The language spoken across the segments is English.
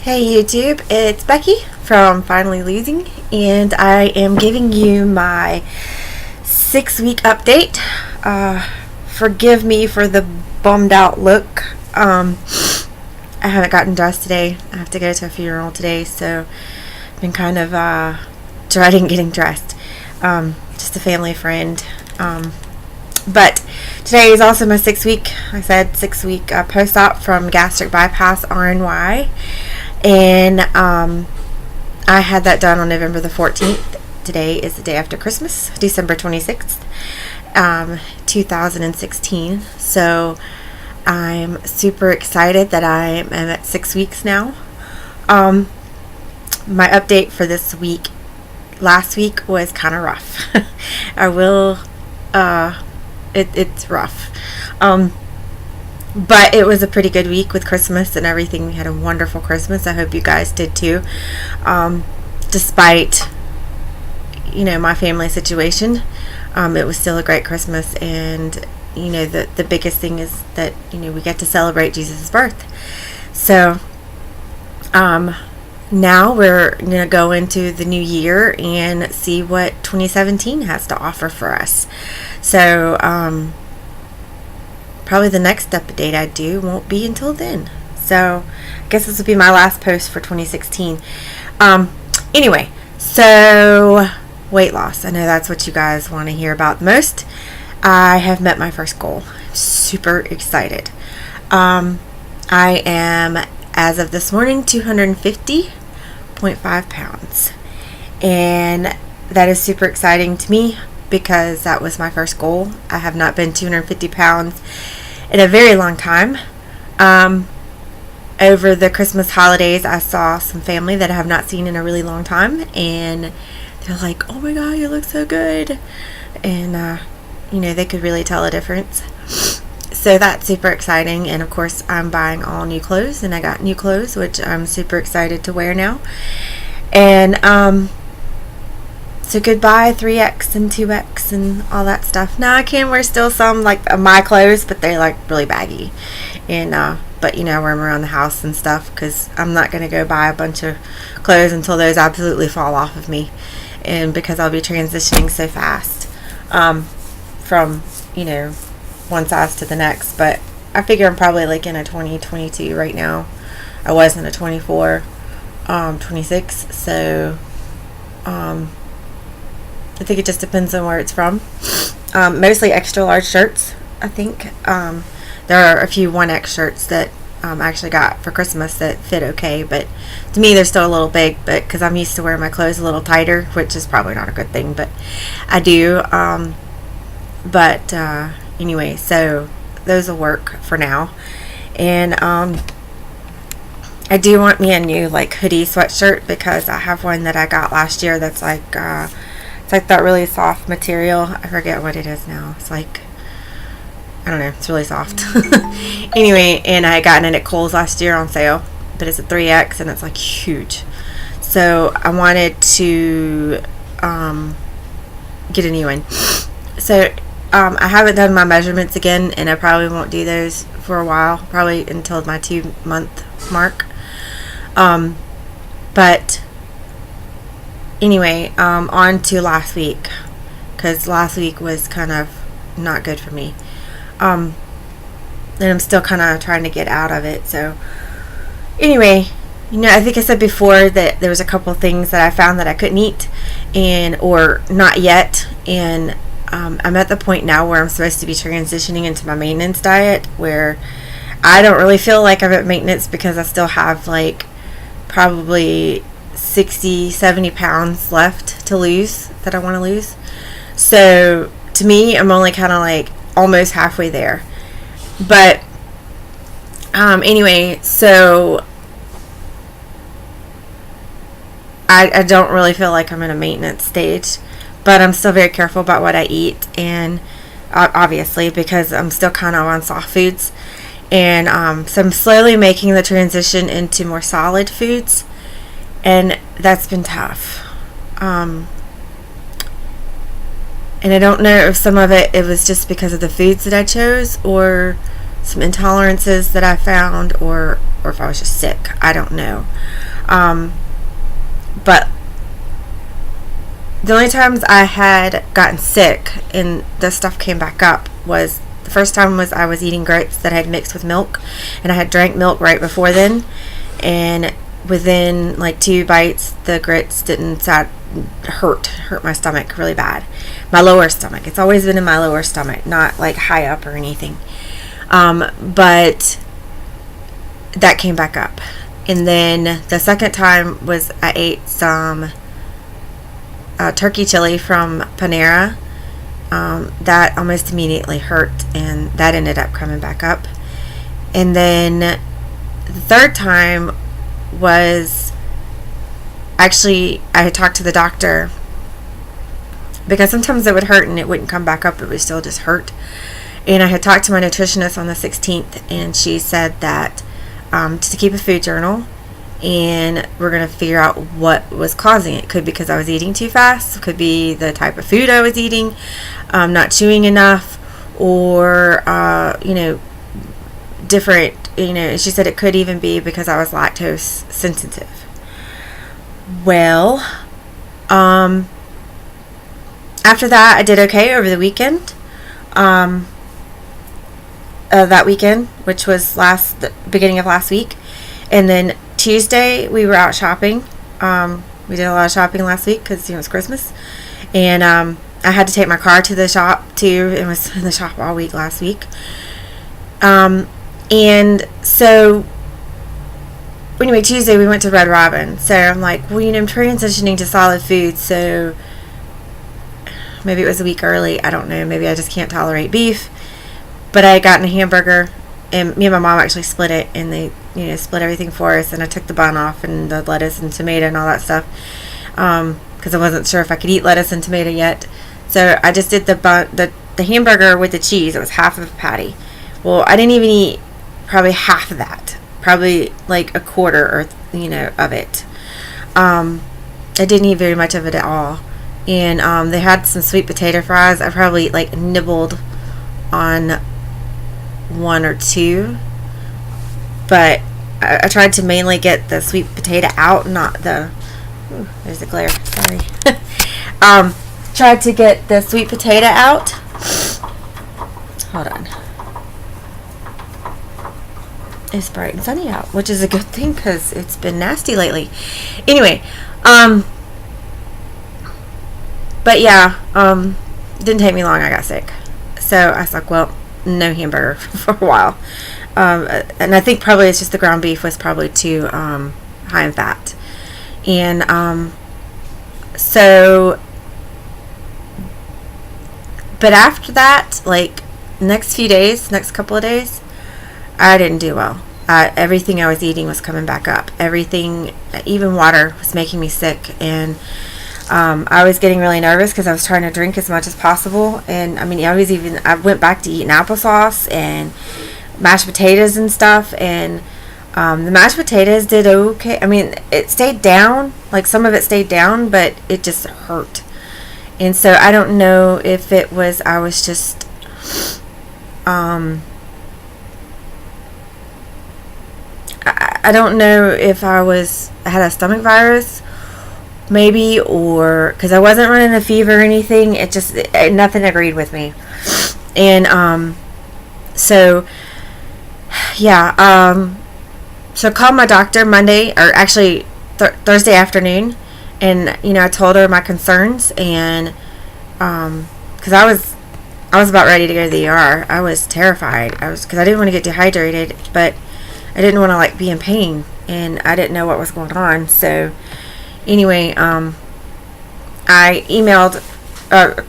Hey YouTube, it's Becky from Finally Losing, and I am giving you my 6-week update. Forgive me for the bummed out look. I haven't gotten dressed today. I have to go to a funeral today, so I've been kind of dreading getting dressed. Just a family friend. But today is also my 6-week, I said 6-week post-op from Gastric Bypass RNY. And I had that done on November the 14th. Today is the day after Christmas, December 26th, 2016. So I'm super excited that I am at 6 weeks now. My update for this week, last week was kind of rough. It's rough. But it was a pretty good week with Christmas and everything. We had a wonderful Christmas. I hope you guys did too. Despite, my family situation, it was still a great Christmas. And, the biggest thing is that, we get to celebrate Jesus' birth. So, now we're going to go into the new year and see what 2017 has to offer for us. So, probably the next update I do won't be until then. So I guess this will be my last post for 2016. Anyway, so weight loss. I know that's what you guys want to hear about the most. I have met my first goal. I'm super excited. I am, as of this morning, 250.5 pounds. And that is super exciting to me because that was my first goal. I have not been 250 pounds in a very long time. Over the Christmas holidays, I saw some family that I have not seen in a really long time, and they're like, "Oh my God, you look so good," and they could really tell a difference. So that's super exciting, and of course, I'm buying all new clothes, and I got new clothes, which I'm super excited to wear now. And so goodbye 3X and 2X and all that stuff. Now I can wear still some like my clothes, but they're like really baggy. And but I wear them around the house and stuff because I'm not going to go buy a bunch of clothes until those absolutely fall off of me. And because I'll be transitioning so fast from one size to the next. But I figure I'm probably like in a 20, 22 right now. I was in a 24, 26. So I think it just depends on where it's from. Mostly extra large shirts, I think. There are a few 1X shirts that I actually got for Christmas that fit okay, but to me they're still a little big, but because I'm used to wearing my clothes a little tighter, which is probably not a good thing, but I do. Anyway, so those will work for now. And I do want me a new like hoodie sweatshirt because I have one that I got last year that's like it's like that really soft material. I forget what it is now. It's like, I don't know. It's really soft. Anyway, and I got it at Kohl's last year on sale. But it's a 3X and it's like huge. So I wanted to get a new one. So I haven't done my measurements again. And I probably won't do those for a while. Probably until my 2-month mark. But anyway, on to last week, because last week was kind of not good for me, and I'm still kind of trying to get out of it. So anyway, I think I said before that there was a couple things that I found that I couldn't eat, or not yet, and I'm at the point now where I'm supposed to be transitioning into my maintenance diet, where I don't really feel like I'm at maintenance because I still have like probably 60-70 pounds left to lose that I want to lose. So to me, I'm only kind of like almost halfway there. But anyway, so I don't really feel like I'm in a maintenance stage, but I'm still very careful about what I eat, and obviously because I'm still kind of on soft foods. And so I'm slowly making the transition into more solid foods, and that's been tough. And I don't know if some of it was just because of the foods that I chose, or some intolerances that I found, or if I was just sick. I don't know. But the only times I had gotten sick and the stuff came back up was the first time was I was eating grits that I had mixed with milk, and I had drank milk right before then, and within like 2 bites the grits didn't hurt my stomach really bad. My lower stomach. It's always been in my lower stomach, not like high up or anything. But that came back up. And then the second time was I ate some turkey chili from Panera. That almost immediately hurt, and that ended up coming back up. And then the third time was actually, I had talked to the doctor, because sometimes it would hurt and it wouldn't come back up, it would still just hurt. And I had talked to my nutritionist on the 16th, and she said that to keep a food journal, and we're going to figure out what was causing it. Could be because I was eating too fast, could be the type of food I was eating, not chewing enough, or different, she said it could even be because I was lactose sensitive. Well, after that I did okay over the weekend. That weekend, which was the beginning of last week. And then Tuesday we were out shopping. We did a lot of shopping last week because it's Christmas, and I had to take my car to the shop too. It was in the shop all week last week. And so anyway, Tuesday we went to Red Robin. So I'm like, well, I'm transitioning to solid food, so maybe it was a week early, I don't know, maybe I just can't tolerate beef. But I had gotten a hamburger, and me and my mom actually split it, and they split everything for us, and I took the bun off and the lettuce and tomato and all that stuff, because I wasn't sure if I could eat lettuce and tomato yet. So I just did the hamburger with the cheese. It was half of a patty. Well, I didn't even eat probably half of that, probably like a quarter or of it. I didn't eat very much of it at all. And they had some sweet potato fries. I probably like nibbled on 1 or 2, but I tried to mainly get the sweet potato out, not the there's the glare, sorry. Tried to get the sweet potato out. Hold on. It's bright and sunny out, which is a good thing because it's been nasty lately. Anyway, but yeah, didn't take me long, I got sick. So I was like, well, no hamburger for a while. And I think probably it's just the ground beef was probably too high in fat. And so, but after that, like next couple of days, I didn't do well. Everything I was eating was coming back up. Everything, even water, was making me sick. And I was getting really nervous because I was trying to drink as much as possible. And I mean, I went back to eating applesauce and mashed potatoes and stuff. And the mashed potatoes did okay. I mean, it stayed down. Like some of it stayed down, but it just hurt. And so I don't know if it was, I was just, I don't know if I had a stomach virus, maybe, or because I wasn't running a fever or anything. It just, nothing agreed with me. And so yeah, so I called my doctor Monday, or actually Thursday afternoon, and I told her my concerns, and because I was about ready to go to the ER. I was terrified. Because I didn't want to get dehydrated, but I didn't want to like be in pain, and I didn't know what was going on. So anyway, I emailed,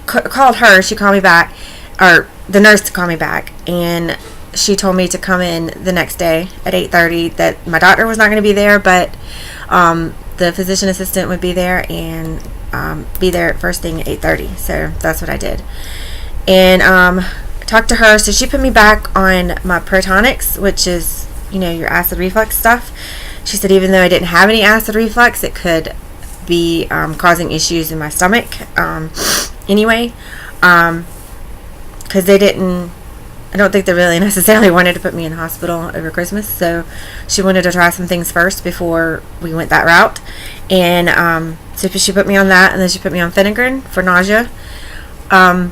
called her. She called me back, or the nurse to call me back, and she told me to come in the next day at 8:30. That my doctor was not going to be there, but the physician assistant would be there, and be there first thing at 8:30. So that's what I did, and talked to her. So she put me back on my Protonics, which is your acid reflux stuff. She said even though I didn't have any acid reflux, it could be causing issues in my stomach anyway, because they didn't I don't think they really necessarily wanted to put me in hospital over Christmas, so she wanted to try some things first before we went that route. And so she put me on that, and then she put me on Phenergan for nausea. And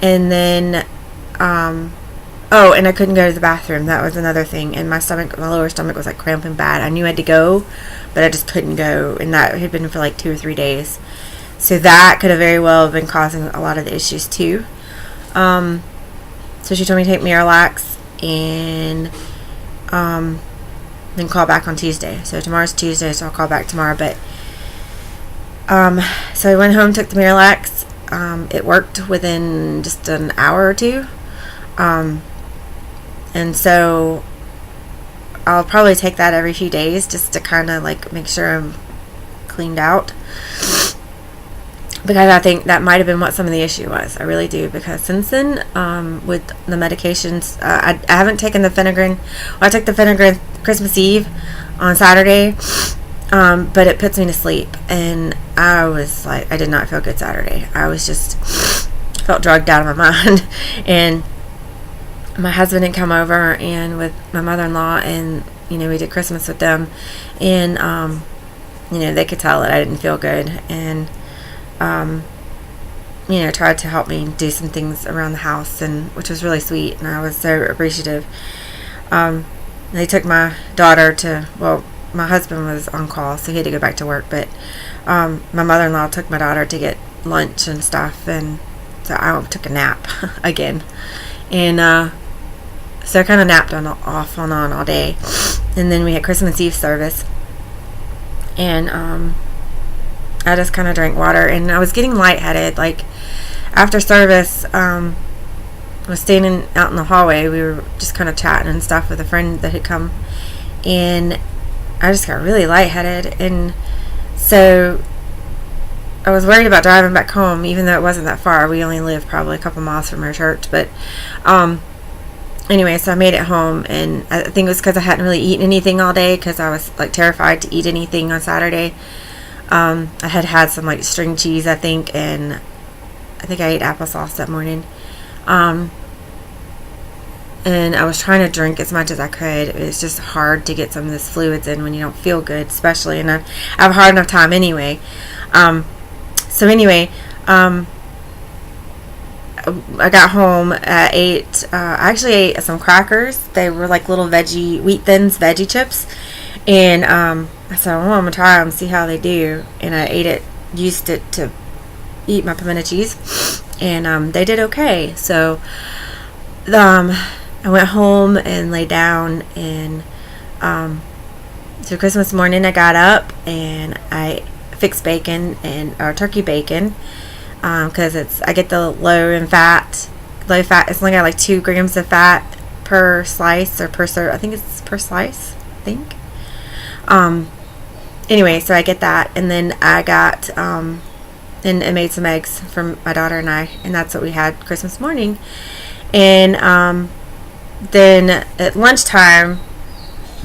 then, oh, and I couldn't go to the bathroom. That was another thing. And my lower stomach was like cramping bad. I knew I had to go, but I just couldn't go. And that had been for like 2 or 3 days. So that could have very well been causing a lot of the issues too. So she told me to take Miralax and then call back on Tuesday. So tomorrow's Tuesday, so I'll call back tomorrow. But so I went home, took the Miralax. It worked within just an hour or two. And so I'll probably take that every few days just to kind of like make sure I'm cleaned out. Because I think that might have been what some of the issue was. I really do. Because since then, with the medications, I haven't taken the Phenergan. Well, I took the Phenergan Christmas Eve on Saturday, but it puts me to sleep. And I was like, I did not feel good Saturday. I was just felt drugged out of my mind. And my husband had come over and with my mother-in-law, and we did Christmas with them. And they could tell that I didn't feel good. And tried to help me do some things around the house, and which was really sweet, and I was so appreciative. They took my daughter to, well, my husband was on call, so he had to go back to work, but my mother-in-law took my daughter to get lunch and stuff, and so I took a nap again. And so I kind of napped off and on all day. And then we had Christmas Eve service, and I just kind of drank water, and I was getting lightheaded. Like, after service, I was standing out in the hallway. We were just kind of chatting and stuff with a friend that had come, and I just got really lightheaded. And so I was worried about driving back home, even though it wasn't that far. We only lived probably a couple miles from our church. But anyway, so I made it home, and I think it was because I hadn't really eaten anything all day, because I was like terrified to eat anything on Saturday. I had some like string cheese, I think, and I think I ate applesauce that morning. And I was trying to drink as much as I could. It was just hard to get some of this fluids in when you don't feel good, especially, and I have a hard enough time anyway. So anyway, I got home, I actually ate some crackers. They were like little Wheat Thins veggie chips. And I said, well, I'm going to try them, see how they do. And I used it to eat my pimento cheese. And they did okay. So I went home and lay down. And so Christmas morning I got up and I fixed bacon or turkey bacon. Because I get the low fat. It's only got like 2 grams of fat per slice or per serve. I think it's per slice, I think. Anyway, so I get that, and then I got and I made some eggs for my daughter and I, and that's what we had Christmas morning. And then at lunchtime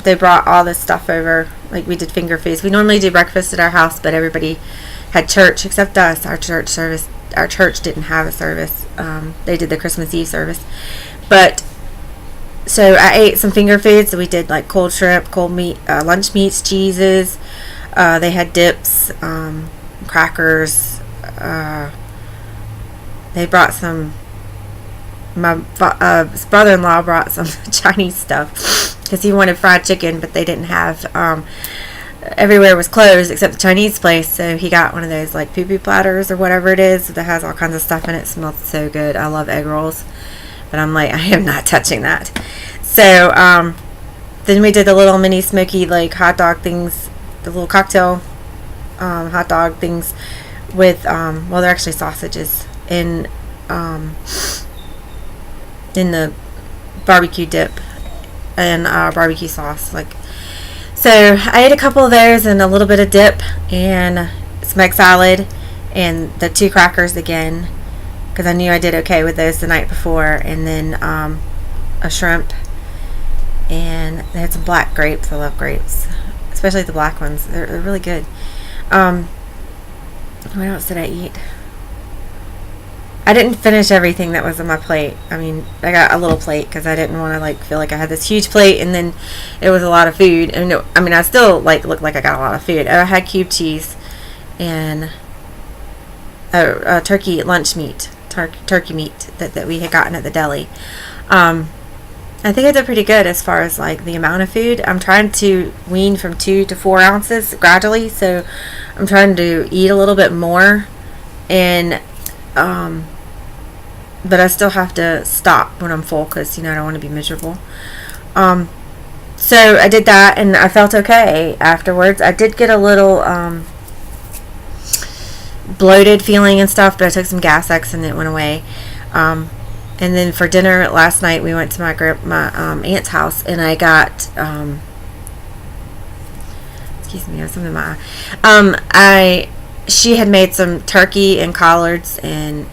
they brought all this stuff over. Like, we did finger foods. We normally do breakfast at our house, but everybody had church except us. Our church didn't have a service. They did the Christmas Eve service. But so I ate some finger foods. So we did like cold shrimp, cold meat, lunch meats, cheeses. They had dips, crackers. They brought some. My brother-in-law brought some Chinese stuff because he wanted fried chicken, but they didn't have. Everywhere was closed except the Chinese place, so he got one of those like poo-poo platters or whatever it is that has all kinds of stuff in it. It smells so good. I love egg rolls, but I'm like, I am not touching that. So then we did the little mini smoky like hot dog things, the little cocktail hot dog things with well, they're actually sausages in the barbecue dip and barbecue sauce. Like, so I ate a couple of those and a little bit of dip and some egg salad and the 2 crackers again, because I knew I did okay with those the night before, and then a shrimp, and they had some black grapes. I love grapes, especially the black ones. They're really good. What else did I eat? I didn't finish everything that was on my plate. I mean, I got a little plate because I didn't want to like feel like I had this huge plate and then it was a lot of food. And no, I mean, I still like looked like I got a lot of food. I had cube cheese and a turkey lunch meat, turkey meat that we had gotten at the deli. I think I did pretty good as far as like the amount of food. I'm trying to wean from 2 to 4 ounces gradually, so I'm trying to eat a little bit more, and but I still have to stop when I'm full because I don't want to be miserable. So I did that and I felt okay afterwards. I did get a little bloated feeling and stuff, but I took some Gas-X and it went away. And then for dinner last night, we went to my aunt's house, and I got excuse me, I have something in my eye. She had made some turkey and collards and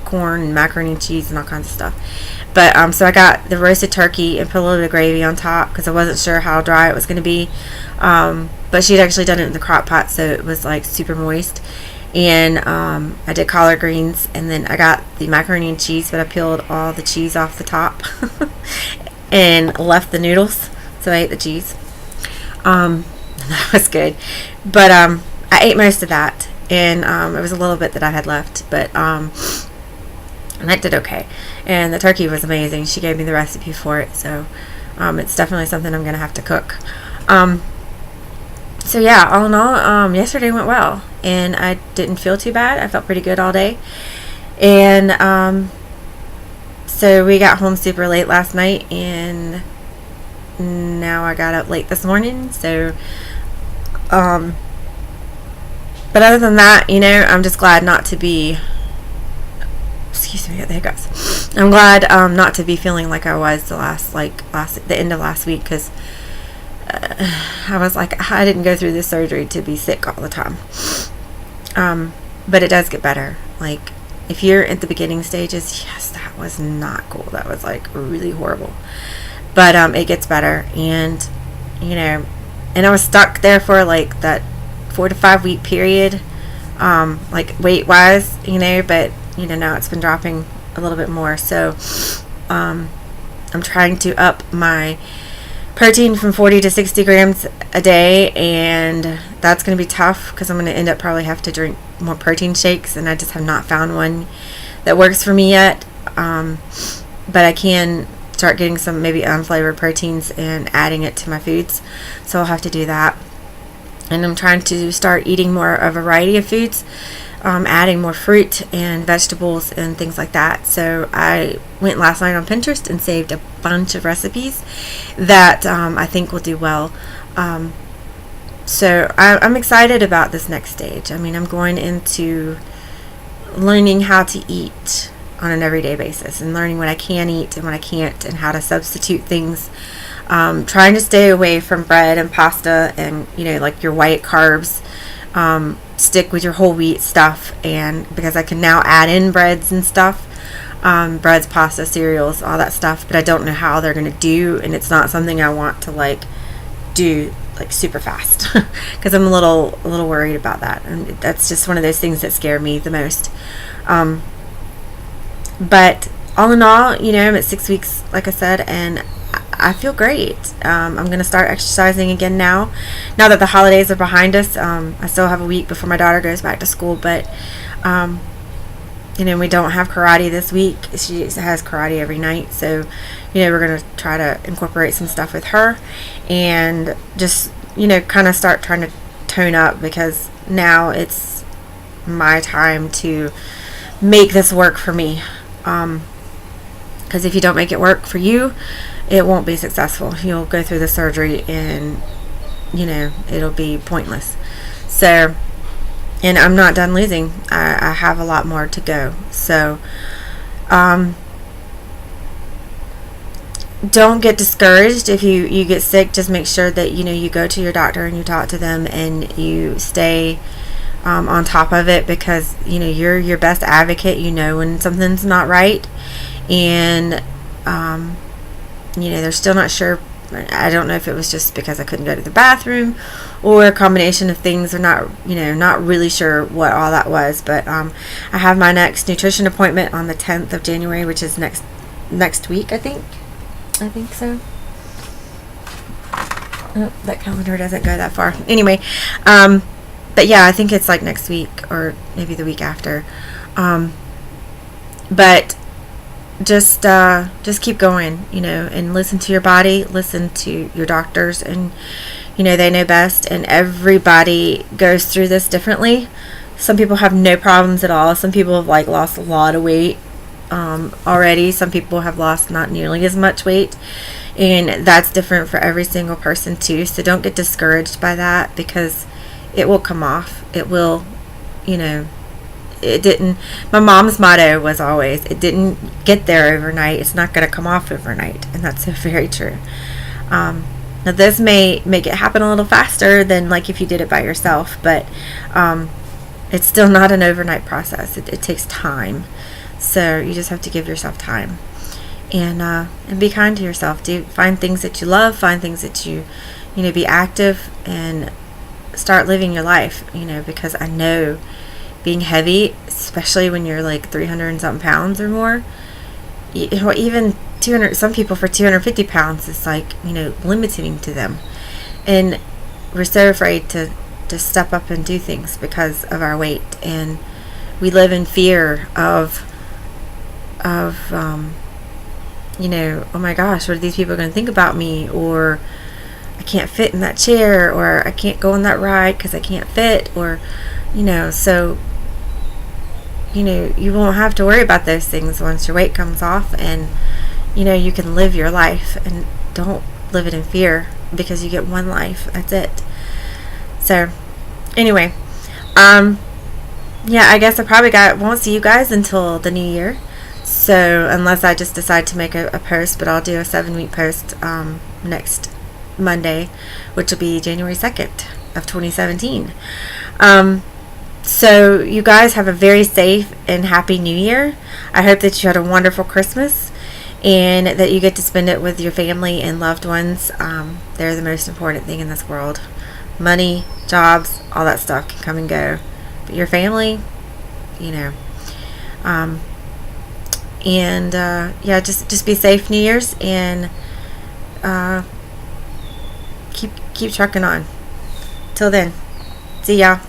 corn and macaroni and cheese and all kinds of stuff. But so I got the roasted turkey and put a little bit of gravy on top because I wasn't sure how dry it was going to be. But she'd actually done it in the crock pot, so it was like super moist. And I did collard greens, and then I got the macaroni and cheese, but I peeled all the cheese off the top and left the noodles, so I ate the cheese. That was good, but I ate most of that, and it was a little bit that I had left, but and I did okay. And the turkey was amazing. She gave me the recipe for it, so it's definitely something I'm gonna have to cook. So yeah, all in all, yesterday went well, and I didn't feel too bad. I felt pretty good all day, and so we got home super late last night, and now I got up late this morning. So, but other than that, I'm just glad not to be. Excuse me, the hiccups. I'm glad not to be feeling like I was the end of last week, because I was like, I didn't go through this surgery to be sick all the time. But it does get better. Like, if you're at the beginning stages, yes, that was not cool. That was like really horrible. But it gets better, and and I was stuck there for like that 4 to 5 week period, like weight wise, but now it's been dropping a little bit more. So I'm trying to up my protein from 40 to 60 grams a day, and that's going to be tough because I'm going to end up probably have to drink more protein shakes, and I just have not found one that works for me yet. But I can start getting some maybe unflavored proteins and adding it to my foods, so I'll have to do that. And I'm trying to start eating more of a variety of foods, adding more fruit and vegetables and things like that. So I went last night on Pinterest and saved a bunch of recipes that I think will do well. So I'm excited about this next stage. I mean, I'm going into learning how to eat on an everyday basis and learning what I can eat and what I can't and how to substitute things. Trying to stay away from bread and pasta and like your white carbs. Stick with your whole wheat stuff, and because I can now add in breads and stuff, breads, pasta, cereals, all that stuff, but I don't know how they're going to do, and it's not something I want to do super fast because I'm a little worried about that, and that's just one of those things that scare me the most. But all in all, I'm at 6 weeks, like I said, and I feel great. I'm going to start exercising again now that the holidays are behind us. I still have a week before my daughter goes back to school, but we don't have karate this week. She has karate every night, so we're going to try to incorporate some stuff with her and just kind of start trying to tone up, because now it's my time to make this work for me. Because if you don't make it work for you, it won't be successful. You'll go through the surgery and it'll be pointless. So, and I'm not done losing. I have a lot more to go. So don't get discouraged if you get sick. Just make sure that you go to your doctor and you talk to them and you stay on top of it, because you're your best advocate. When something's not right, and they're still not sure. I don't know if it was just because I couldn't go to the bathroom, or a combination of things. Or not really sure what all that was. But I have my next nutrition appointment on the 10th of January, which is next week, I think so. Oh, that calendar doesn't go that far. Anyway, but yeah, I think it's like next week or maybe the week after. But just keep going, and listen to your body, listen to your doctors, and they know best. And everybody goes through this differently. Some people have no problems at all. Some people have lost a lot of weight already. Some people have lost not nearly as much weight, and that's different for every single person too. So don't get discouraged by that, because it will come off. It will, it didn't. My mom's motto was always, it didn't get there overnight, it's not going to come off overnight. And that's so very true. Now this may make it happen a little faster than if you did it by yourself, but it's still not an overnight process. It takes time. So you just have to give yourself time, and be kind to yourself. Find things that you love, find things that you be active, and start living your life, because I know being heavy, especially when you're 300 and something pounds or more, even 200, some people for 250 pounds is limiting to them. And we're so afraid to step up and do things because of our weight. And we live in fear of oh my gosh, what are these people going to think about me? Or I can't fit in that chair, or I can't go on that ride because I can't fit, or so you won't have to worry about those things once your weight comes off, and you can live your life, and don't live it in fear, because you get one life. That's it. So anyway, yeah, I guess I probably won't see you guys until the new year. So unless I just decide to make a post, but I'll do a 7-week post next Monday, which will be January 2nd of 2017. So you guys have a very safe and happy New Year. I hope that you had a wonderful Christmas, and that you get to spend it with your family and loved ones. They're the most important thing in this world. Money, jobs, all that stuff can come and go, but your family, yeah, just be safe New Year's, and keep trucking on. Till then, see ya.